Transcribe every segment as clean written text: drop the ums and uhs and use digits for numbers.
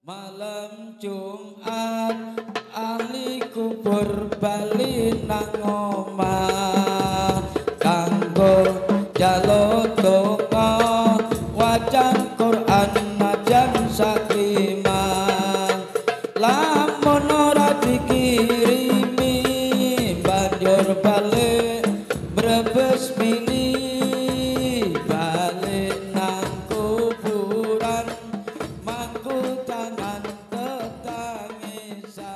Malam Jumat ahli kubur bali nang omah kanggo jaluk donga wacan Quran najan sakimah lamun ora dikirimi banjur balik brebes mili balik nang kuburan mangku tangan tetangisan.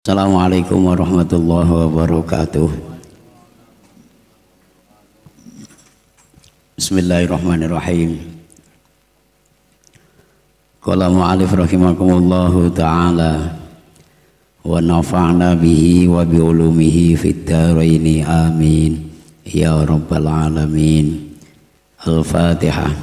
Assalamualaikum warahmatullahi wabarakatuh. Bismillahirrahmanirrahim. Qala mu'alif rahimakumullahu ta'ala wa nafa'na bihi wa bi ulumihi fid dharaini amin ya rabbal alamin. Al-Fatihah.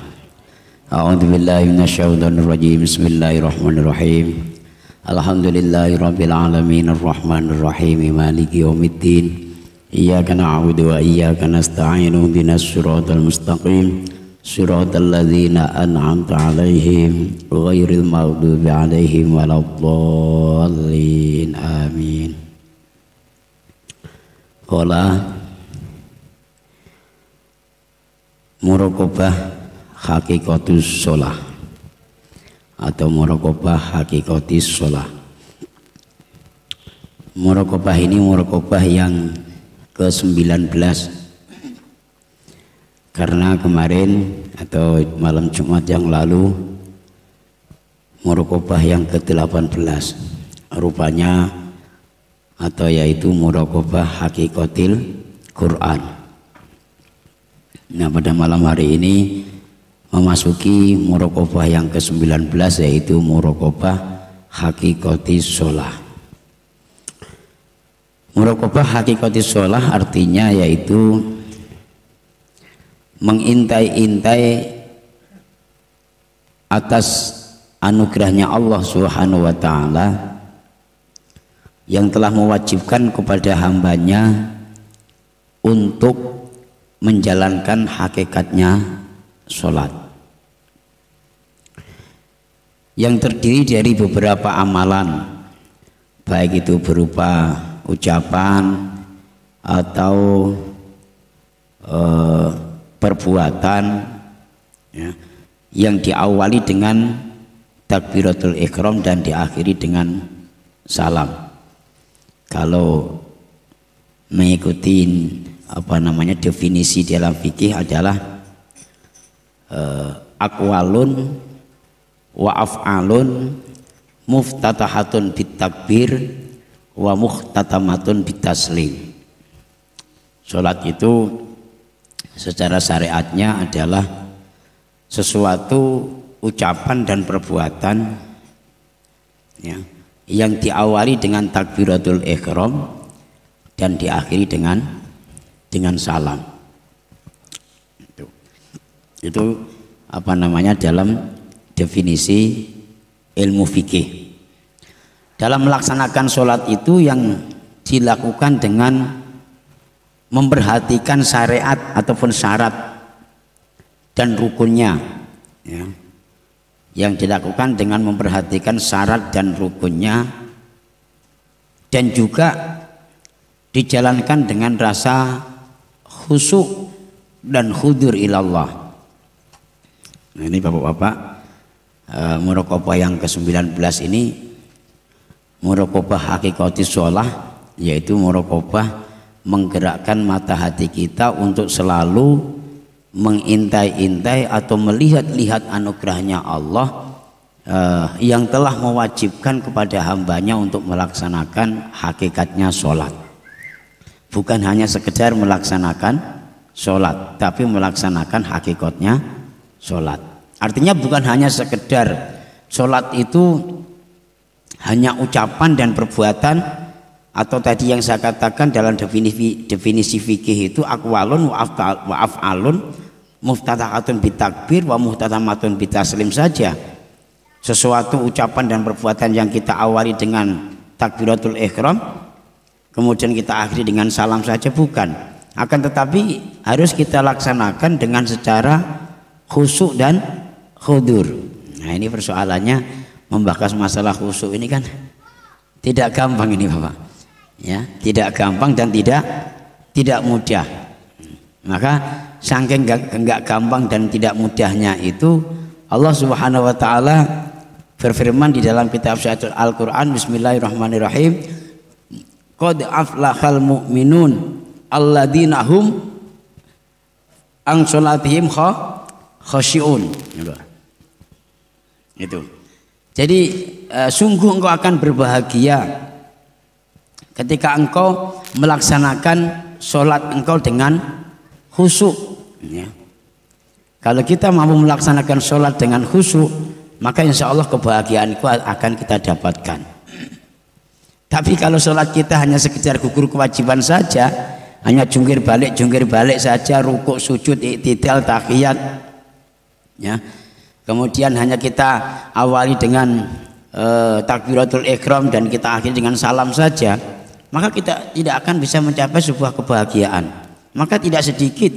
A'udzu billahi minasyaitonir rajim. Bismillahirrahmanirrahim. Alhamdulillahi rabbil alamin arrahmanir rahim maliki yaumiddin iyyaka na'budu wa iyyaka nasta'in ihdinas siratal mustaqim siratal ladzina an'amta 'alaihim ghairil maghdubi 'alaihim waladdallin amin. Qala muraqabah hakikatus shalah atau muraqabah hakikatis shalah. Muraqabah ini muraqabah yang ke-19 karena kemarin atau malam Jumat yang lalu muraqabah yang ke-18 rupanya atau yaitu muraqabah hakikatil Quran. Nah, pada malam hari ini memasuki muraqabah yang ke-19 yaitu muraqabah hakikatis shalah. Muraqabah hakikatis shalah artinya yaitu mengintai-intai atas anugerahnya Allah Subhanahu wa taala yang telah mewajibkan kepada hambanya untuk menjalankan hakikatnya sholat, yang terdiri dari beberapa amalan, baik itu berupa ucapan atau perbuatan ya, yang diawali dengan takbiratul ihram dan diakhiri dengan salam. Kalau mengikuti definisi dalam fikih adalah aqwalun wa af'alun muftatahatun bitakbir wa muhtatamatun bitaslim. Salat itu secara syariatnya adalah sesuatu ucapan dan perbuatan ya, yang diawali dengan takbiratul ihram dan diakhiri dengan salam. Itu dalam definisi ilmu fikih. Dalam melaksanakan sholat itu yang dilakukan dengan memperhatikan syariat ataupun syarat dan rukunnya ya. Yang dilakukan dengan memperhatikan syarat dan rukunnya dan juga dijalankan dengan rasa khusyuk dan khudur ilallah. Nah, ini bapak-bapak, muraqabah yang ke-19 ini muraqabah hakikatis shalah, yaitu muraqabah menggerakkan mata hati kita untuk selalu mengintai-intai atau melihat-lihat anugerahnya Allah yang telah mewajibkan kepada hambanya untuk melaksanakan hakikatnya sholat. Bukan hanya sekedar melaksanakan sholat, tapi melaksanakan hakikatnya sholat. Artinya bukan hanya sekedar sholat itu hanya ucapan dan perbuatan, atau tadi yang saya katakan dalam definisi fikih itu aqwalun wa af'alun muftatahatun bitakbir wa muhtatamatun bitaslim saja. Sesuatu ucapan dan perbuatan yang kita awali dengan takbiratul ihram kemudian kita akhiri dengan salam saja, bukan. Akan tetapi harus kita laksanakan dengan secara khusyuk dan khudur. Nah, ini persoalannya membahas masalah khusyuk ini kan tidak gampang ini Bapak. Ya, tidak gampang dan tidak mudah. Maka saking enggak gampang dan tidak mudahnya itu, Allah Subhanahu wa taala berfirman di dalam kitab suci Al-Qur'an, bismillahirrahmanirrahim, qad aflahal mu'minun alladzina hum an sholatihim khashi'un. Itu. Jadi sungguh engkau akan berbahagia ketika engkau melaksanakan sholat engkau dengan khusyuk. Ya. Kalau kita mampu melaksanakan sholat dengan khusyuk, maka insya Allah kebahagiaan itu akan kita dapatkan. Tapi kalau sholat kita hanya sekedar gugur kewajiban saja, hanya jungkir balik saja, rukuk, sujud, i'tidal, tahiyat, ya. Kemudian hanya kita awali dengan takbiratul ihram dan kita akhiri dengan salam saja, maka kita tidak akan bisa mencapai sebuah kebahagiaan. Maka tidak sedikit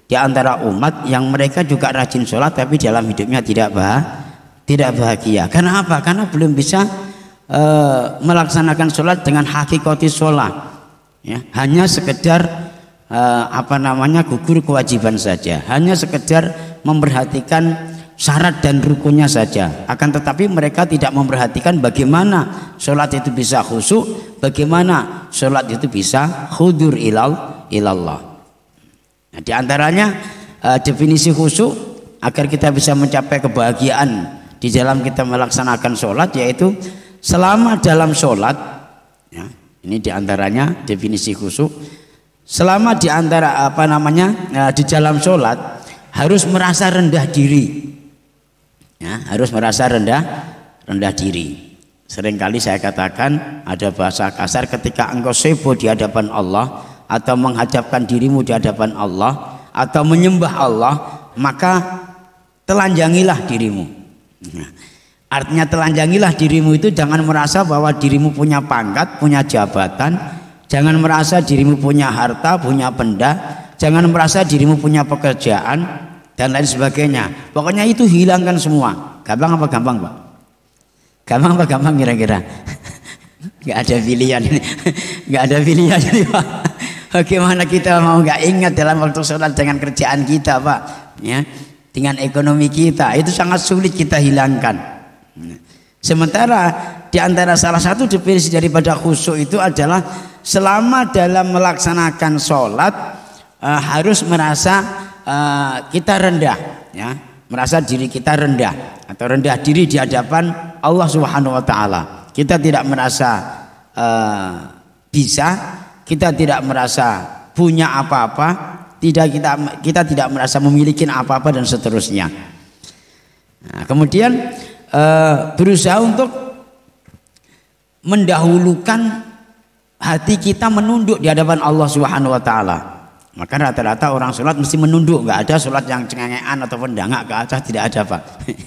di antara umat yang mereka juga rajin sholat tapi dalam hidupnya tidak bahagia. Karena apa? Karena belum bisa melaksanakan sholat dengan hakikati sholat, ya. Hanya sekedar gugur kewajiban saja, hanya sekedar memperhatikan syarat dan rukunnya saja. Akan tetapi mereka tidak memperhatikan bagaimana sholat itu bisa khusyuk, bagaimana sholat itu bisa khudur ilallah. Nah, di antaranya definisi khusyuk agar kita bisa mencapai kebahagiaan di dalam kita melaksanakan sholat, yaitu selama dalam sholat, ya, ini di antaranya definisi khusyuk, selama di antara di dalam sholat harus merasa rendah diri. Ya, harus merasa rendah diri. Seringkali saya katakan ada bahasa kasar, ketika engkau sebo di hadapan Allah atau menghadapkan dirimu di hadapan Allah atau menyembah Allah, maka telanjangilah dirimu. Nah, artinya telanjangilah dirimu itu jangan merasa bahwa dirimu punya pangkat, punya jabatan, jangan merasa dirimu punya harta, punya benda, jangan merasa dirimu punya pekerjaan dan lain sebagainya. Pokoknya itu hilangkan semua. Gampang apa gampang, Pak? Gampang apa gampang kira-kira? Gak ada pilihan ini. Gak ada pilihan ini, Pak. Bagaimana kita mau gak ingat dalam waktu sholat dengan kerjaan kita, Pak, ya, dengan ekonomi kita, itu sangat sulit kita hilangkan. Sementara di antara salah satu definisi daripada khusyuk itu adalah selama dalam melaksanakan sholat harus merasa kita rendah, ya, merasa diri kita rendah atau rendah diri di hadapan Allah Subhanahu wa taala. Kita tidak merasa bisa, kita tidak merasa punya apa-apa, kita tidak merasa memiliki apa-apa dan seterusnya. Nah, kemudian berusaha untuk mendahulukan hati kita menunduk di hadapan Allah Subhanahu wa taala. Maka rata-rata orang sholat mesti menunduk, nggak ada sholat yang cengengean ataupun dangak ke atas, tidak ada, Pak.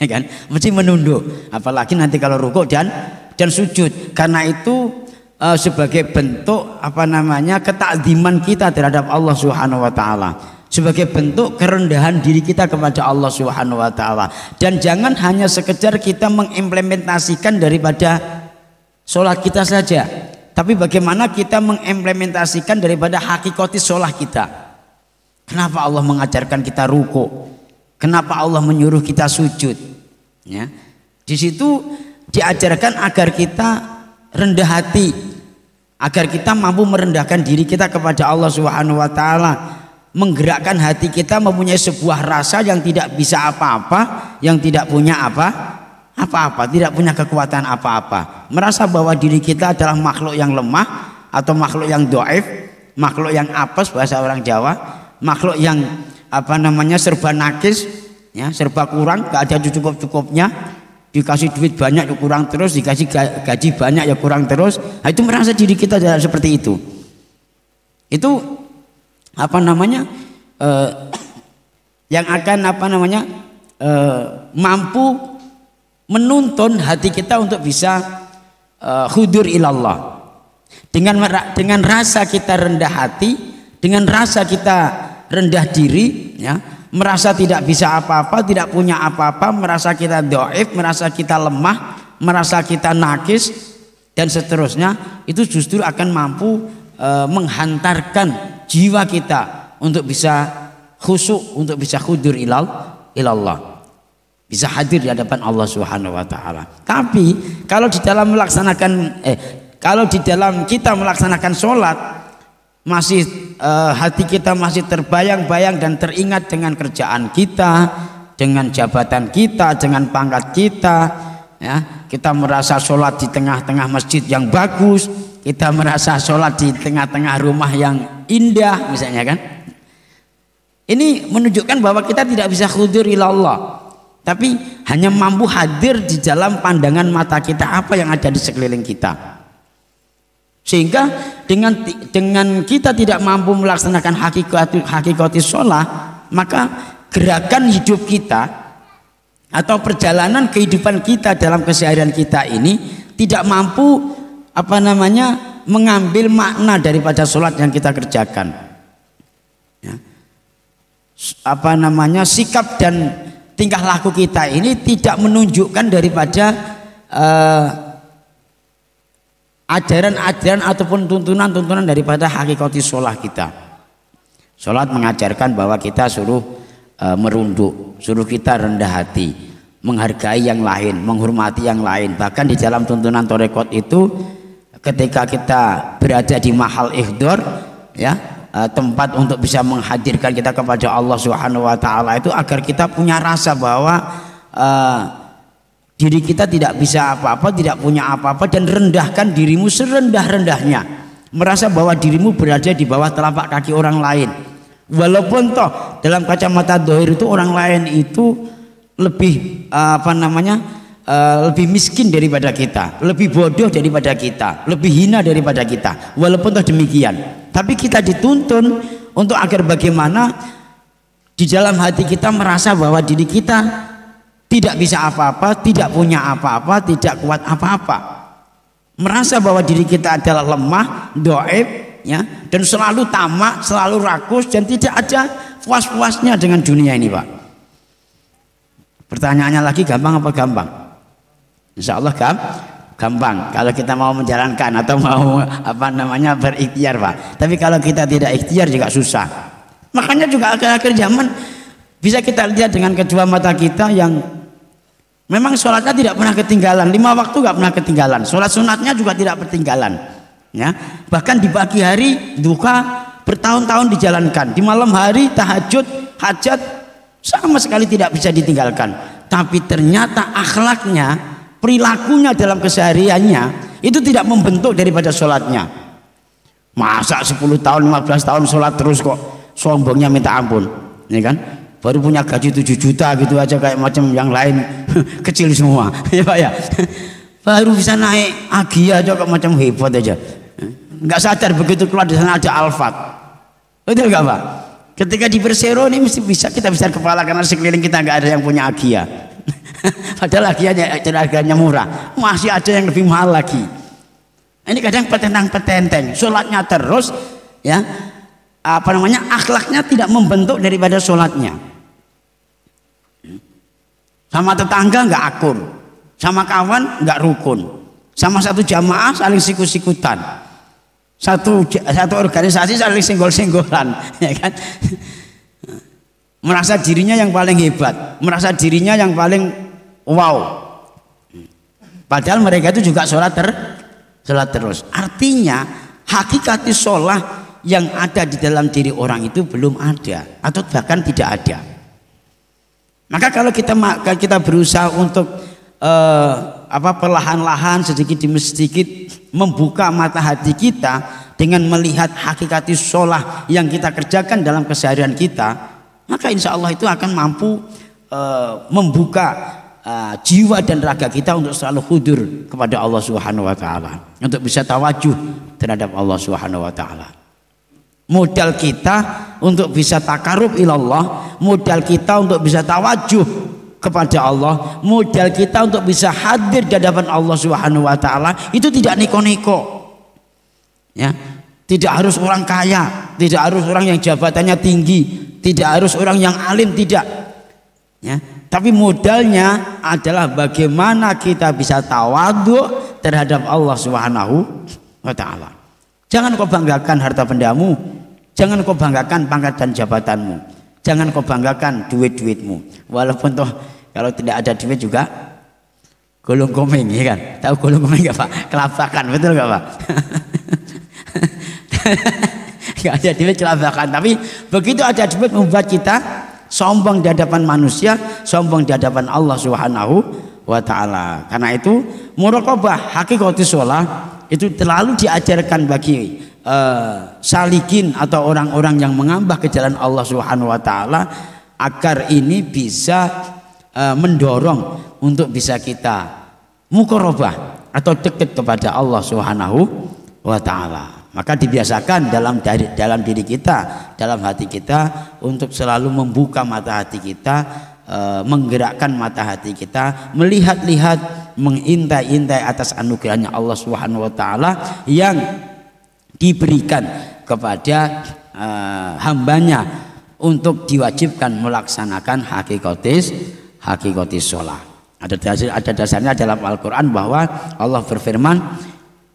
Kan? Mesti menunduk, apalagi nanti kalau rukuk dan sujud. Karena itu sebagai bentuk ketakziman kita terhadap Allah Subhanahu wa taala, sebagai bentuk kerendahan diri kita kepada Allah Subhanahu wa taala. Dan jangan hanya sekedar kita mengimplementasikan daripada sholat kita saja, tapi bagaimana kita mengimplementasikan daripada hakikati sholat kita. Kenapa Allah mengajarkan kita ruku? Kenapa Allah menyuruh kita sujud? Ya, di situ diajarkan agar kita rendah hati, agar kita mampu merendahkan diri kita kepada Allah Subhanahu wa taala, menggerakkan hati kita mempunyai sebuah rasa yang tidak bisa apa-apa, yang tidak punya apa-apa, tidak punya kekuatan apa-apa, merasa bahwa diri kita adalah makhluk yang lemah atau makhluk yang dhaif, makhluk yang apes bahasa orang Jawa, makhluk yang serba nakis, ya, serba kurang, gak ada cukup-cukupnya, dikasih duit banyak ya kurang terus, dikasih gaji banyak ya kurang terus. Nah, itu merasa diri kita seperti itu. Itu yang akan mampu menuntun hati kita untuk bisa khudur ilallah, Dengan rasa kita rendah hati, dengan rasa kita rendah diri, ya, merasa tidak bisa apa-apa, tidak punya apa-apa, merasa kita dhaif, merasa kita lemah, merasa kita nakis dan seterusnya, itu justru akan mampu menghantarkan jiwa kita untuk bisa khusyuk, untuk bisa khudur ilallah, bisa hadir di hadapan Allah Subhanahu wa taala. Tapi kalau di dalam kita melaksanakan sholat masih hati kita masih terbayang-bayang dan teringat dengan kerjaan kita, dengan jabatan kita, dengan pangkat kita, ya, kita merasa sholat di tengah-tengah masjid yang bagus, kita merasa sholat di tengah-tengah rumah yang indah misalnya kan, ini menunjukkan bahwa kita tidak bisa khudur ilallah, tapi hanya mampu hadir di dalam pandangan mata kita apa yang ada di sekeliling kita. Sehingga dengan kita tidak mampu melaksanakan hakikati sholat, maka gerakan hidup kita atau perjalanan kehidupan kita dalam keseharian kita ini tidak mampu mengambil makna daripada sholat yang kita kerjakan, ya. Sikap dan tingkah laku kita ini tidak menunjukkan daripada ajaran-ajaran ataupun tuntunan-tuntunan daripada hakikati sholat kita. Sholat mengajarkan bahwa kita suruh merunduk, suruh kita rendah hati, menghargai yang lain, menghormati yang lain. Bahkan di dalam tuntunan tarekat itu, ketika kita berada di mahal ihdor, ya, tempat untuk bisa menghadirkan kita kepada Allah Subhanahu wa taala, itu agar kita punya rasa bahwa diri kita tidak bisa apa-apa, tidak punya apa-apa, dan rendahkan dirimu serendah-rendahnya, merasa bahwa dirimu berada di bawah telapak kaki orang lain, walaupun toh dalam kacamata dohir itu orang lain itu lebih lebih miskin daripada kita, lebih bodoh daripada kita, lebih hina daripada kita, walaupun toh demikian, tapi kita dituntun untuk agar bagaimana di dalam hati kita merasa bahwa diri kita tidak bisa apa-apa, tidak punya apa-apa, tidak kuat apa-apa, merasa bahwa diri kita adalah lemah, dhaif, ya, dan selalu tamak, selalu rakus, dan tidak ada puas-puasnya dengan dunia ini, Pak. Pertanyaannya lagi, gampang apa gampang? Insya Allah gampang kalau kita mau menjalankan atau mau berikhtiar, Pak. Tapi kalau kita tidak ikhtiar juga susah. Makanya juga akhir-akhir zaman bisa kita lihat dengan kedua mata kita yang memang sholatnya tidak pernah ketinggalan, 5 waktu nggak pernah ketinggalan, sholat sunatnya juga tidak ketinggalan, ya. Bahkan di pagi hari duha bertahun-tahun dijalankan, di malam hari tahajud, hajat sama sekali tidak bisa ditinggalkan. Tapi ternyata akhlaknya, perilakunya dalam kesehariannya itu tidak membentuk daripada sholatnya. Masa 10 tahun 15 tahun sholat terus kok sombongnya minta ampun, ya kan? Baru punya gaji 7 juta gitu aja kayak macam yang lain kecil semua, ya Pak ya. Baru bisa naik agi aja kok macam hebat aja. Nggak sadar begitu keluar di sana ada Alphard. Betul nggak Pak? Ketika di Persero ini mesti kita bisa kepala karena sekeliling kita nggak ada yang punya Agia. Padahal harganya murah, masih ada yang lebih mahal lagi. Ini kadang petentang-petenteng, sholatnya terus, ya, akhlaknya tidak membentuk daripada sholatnya. Sama tetangga nggak akur, sama kawan nggak rukun, sama satu jamaah saling sikut-sikutan, satu organisasi saling senggol-senggolan, ya kan? Merasa dirinya yang paling hebat, merasa dirinya yang paling wow. Padahal mereka itu juga sholat terus. Artinya hakikati sholat yang ada di dalam diri orang itu belum ada atau bahkan tidak ada. Maka kalau kita berusaha untuk perlahan-lahan sedikit demi sedikit membuka mata hati kita dengan melihat hakikati sholat yang kita kerjakan dalam keseharian kita, maka insya Allah itu akan mampu membuka jiwa dan raga kita untuk selalu khudur kepada Allah Subhanahu wa taala, untuk bisa tawajuh terhadap Allah Subhanahu wa taala. Modal kita untuk bisa takarub ilallah, modal kita untuk bisa tawajuh kepada Allah, modal kita untuk bisa hadir di hadapan Allah Subhanahu wa taala itu tidak neko-neko. Ya, tidak harus orang kaya, tidak harus orang yang jabatannya tinggi, tidak harus orang yang alim, tidak. Ya, tapi modalnya adalah bagaimana kita bisa tawadhu terhadap Allah Subhanahu wa taala. Jangan kau banggakan harta bendamu, jangan kau banggakan pangkat dan jabatanmu, jangan kau banggakan duit-duitmu. Walaupun toh kalau tidak ada duit juga gulung komeng, ya kan? Tahu gulung komeng enggak, Pak? Kelabakan, betul enggak, Pak? Enggak ada duit kelabakan, tapi begitu ada duit membuat kita sombong di hadapan manusia, sombong di hadapan Allah Subhanahu wa taala. Karena itu muraqabah hakikatus shalah itu terlalu diajarkan bagi salikin atau orang-orang yang mengambah ke jalan Allah Subhanahu wa taala, agar ini bisa mendorong untuk bisa kita muqarabah atau dekat kepada Allah Subhanahu wa taala. Maka dibiasakan dalam diri kita, dalam hati kita, untuk selalu membuka mata hati kita, menggerakkan mata hati kita, melihat-lihat, mengintai-intai atas anugerahnya Allah Subhanahu wa taala yang diberikan kepada hambanya untuk diwajibkan melaksanakan hakikatis shalah. Ada dasarnya dalam Al-Qur'an bahwa Allah berfirman,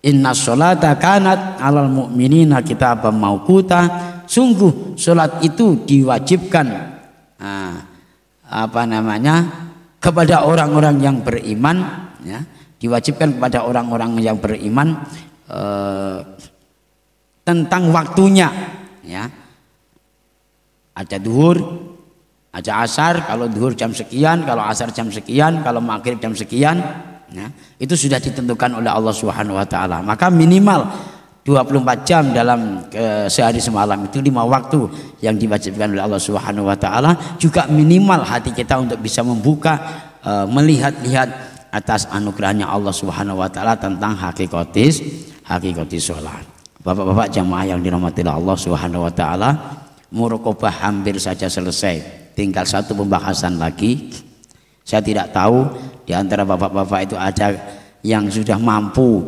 inna sholata kanat alal mu'minina kitaban mauquta. Sungguh sholat itu diwajibkan kepada orang-orang yang beriman, ya, diwajibkan kepada orang-orang yang beriman tentang waktunya, ya. Ada duhur, ada asar, kalau duhur jam sekian, kalau asar jam sekian, kalau maghrib jam sekian. Ya, itu sudah ditentukan oleh Allah Subhanahu wa taala. Maka minimal 24 jam dalam sehari semalam itu 5 waktu yang diwajibkan oleh Allah Subhanahu wa taala. Juga minimal hati kita untuk bisa membuka, melihat-lihat atas anugerahnya Allah Subhanahu wa taala tentang hakikatis shalah. Bapak-bapak jamaah yang dirahmati Allah Subhanahu wa taala, muraqabah hampir saja selesai. Tinggal satu pembahasan lagi. Saya tidak tahu di antara bapak-bapak itu ada yang sudah mampu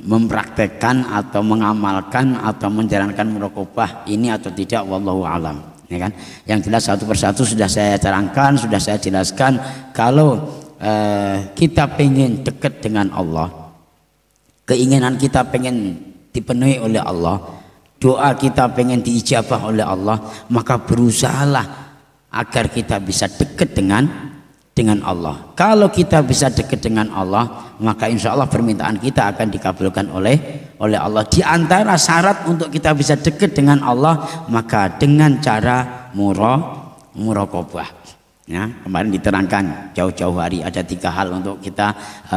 mempraktekkan atau mengamalkan atau menjalankan muraqabah ini atau tidak, wallahu alam, ya kan? Yang jelas satu persatu sudah saya terangkan, sudah saya jelaskan. Kalau kita pengen dekat dengan Allah, keinginan kita pengen dipenuhi oleh Allah, doa kita pengen diijabah oleh Allah, maka berusahalah agar kita bisa dekat dengan Allah. Kalau kita bisa dekat dengan Allah, maka insya Allah permintaan kita akan dikabulkan oleh Allah. Di antara syarat untuk kita bisa dekat dengan Allah, maka dengan cara muraqabah. Ya, kemarin diterangkan jauh-jauh hari ada 3 hal untuk kita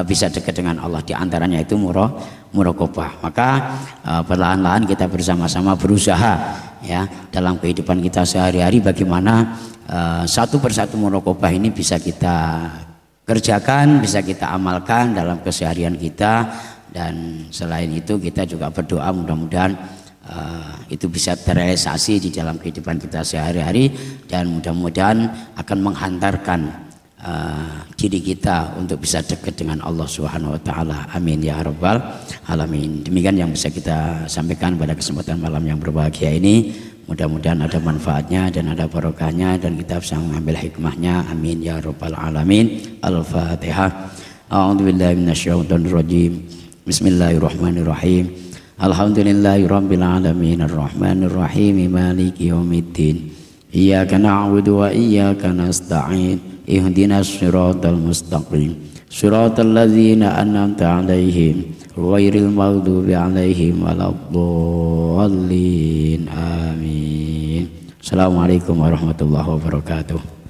bisa dekat dengan Allah. Di antaranya itu muraqabah. Maka perlahan-lahan kita bersama-sama berusaha, ya, dalam kehidupan kita sehari-hari bagaimana satu persatu muraqabah ini bisa kita kerjakan, bisa kita amalkan dalam keseharian kita. Dan selain itu kita juga berdoa mudah-mudahan itu bisa terrealisasi di dalam kehidupan kita sehari-hari, dan mudah-mudahan akan menghantarkan diri kita untuk bisa dekat dengan Allah Subhanahu wa taala. Amin ya rabbal alamin. Demikian yang bisa kita sampaikan pada kesempatan malam yang berbahagia ini. Mudah-mudahan ada manfaatnya dan ada barokahnya, dan kita bisa mengambil hikmahnya. Amin ya rabbal alamin. Al-Fatihah. A'udzubillahi minasyaitonir rajim. Bismillahirrahmanirrahim. Alhamdulillahirabbil alamin arrahmanir rahim maliki yaumiddin. Iyyaka na'budu wa iyyaka nasta'in. Ihdinas siratal mustaqim. Siratal ladzina an'amta 'alaihim ghairil maghdubi 'alaihim waladdallin. Amin. Assalamualaikum warahmatullahi wabarakatuh.